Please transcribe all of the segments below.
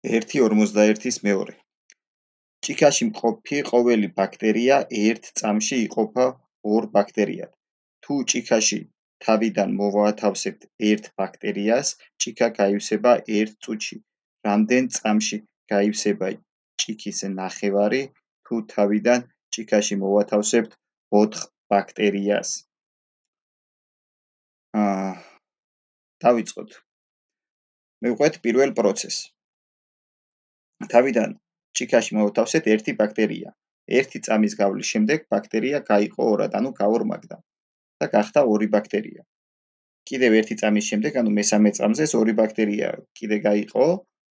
1.51-ის მეორე. ჭიქაში მყოფი ყოველი ბაქტერია ერთ წამში იყოფა ორ ბაქტერიად. თუ ჭიქაში თავიდან მოვათავსებთ ერთ ბაქტერიას, ჭიქა გაივსება ერთ წუთში. რამდენ წამში გაივსება ჭიქის ნახევარი, თუ თავიდან ჭიქაში მოვათავსებთ 4 ბაქტერიას? დავიწყოთ. მივყვეთ პირველ პროცესს. თავიდან ჭიქაში მოვათავსეთ ერთი ბაქტერია. ერთი წამის გავლის შემდეგ ბაქტერია გაიყო ორად, ანუ გაორმაგდა და გახდა ორი ბაქტერია. კიდევ ერთი წამის შემდეგ, ანუ მესამე წამზე ორი ბაქტერია კიდე გაიყო,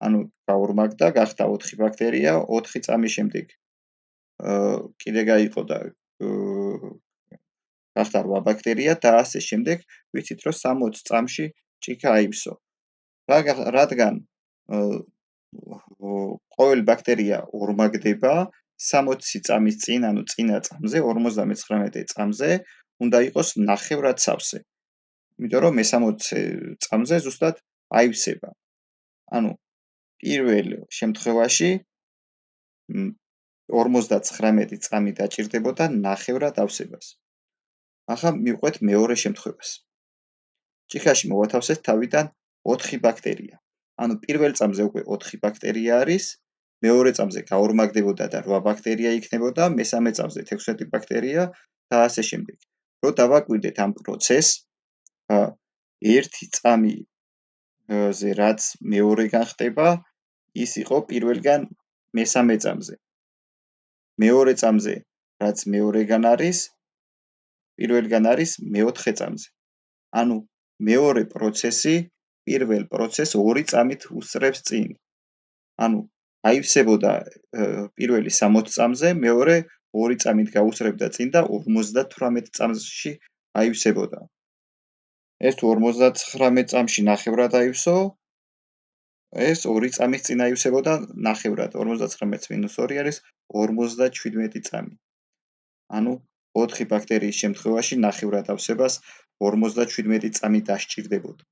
ანუ გაორმაგდა, გახდა 4 ბაქტერია, 4 წამის შემდეგ კიდე გაიყო და გახდა 8 ბაქტერია და ასე შემდეგ, ვიცით რომ 60 წამში ჭიქა აივსო. რადგან ყოველი ბაქტერია ორმაგდება 60 წამის წინ, ანუ წინა წამზე, 59 წამზე უნდა იყოს ნახევრად სავსე. იმიტომ რომ მე-60 წამზე ზუსტად აივსება. ანუ პირველ შემთხვევაში 59 წამი დაჭირდებოდა ნახევრად ავსებას. ახლა მივყვეთ მეორე შემთხვევას. ჭიქაში მოვათავსეთ თავიდან 4 ბაქტერია. ანუ პირველ წამზე უკვე 4 ბაქტერია არის, მეორე წამზე გაორმაგდებოდა და 8 ბაქტერია იქნებოდა, მესამე წამზე 16 ბაქტერია და ასე შემდეგ. რო დავაკვირდეთ ამ პროცესს, ერთი წამიზე რაც მეორეგან ხდება, ის იყო პირველგან მესამე წამზე. მეორე წამზე რაც მეორეგან არის, პირველგან არის მეოთხე წამზე. ანუ მეორე პროცესი პირველ პროცესს 2 წამით უსწრებს წინ. ანუ აივსებოდა პირველი 60 წამზე, მეორე 2 წამით გაუსწრებდა წინ და 58 წამში აივსებოდა. ეს თუ 59 წამში ნახევრად აივსო, ეს 2 წამის წინ აივსებოდა ნახევრად. 59 - 2 არის 57 წამი. ანუ 4 ბაქტერიის შემთხვევაში ნახევრად ავსებას 57 წამი დასჭირდებოდა.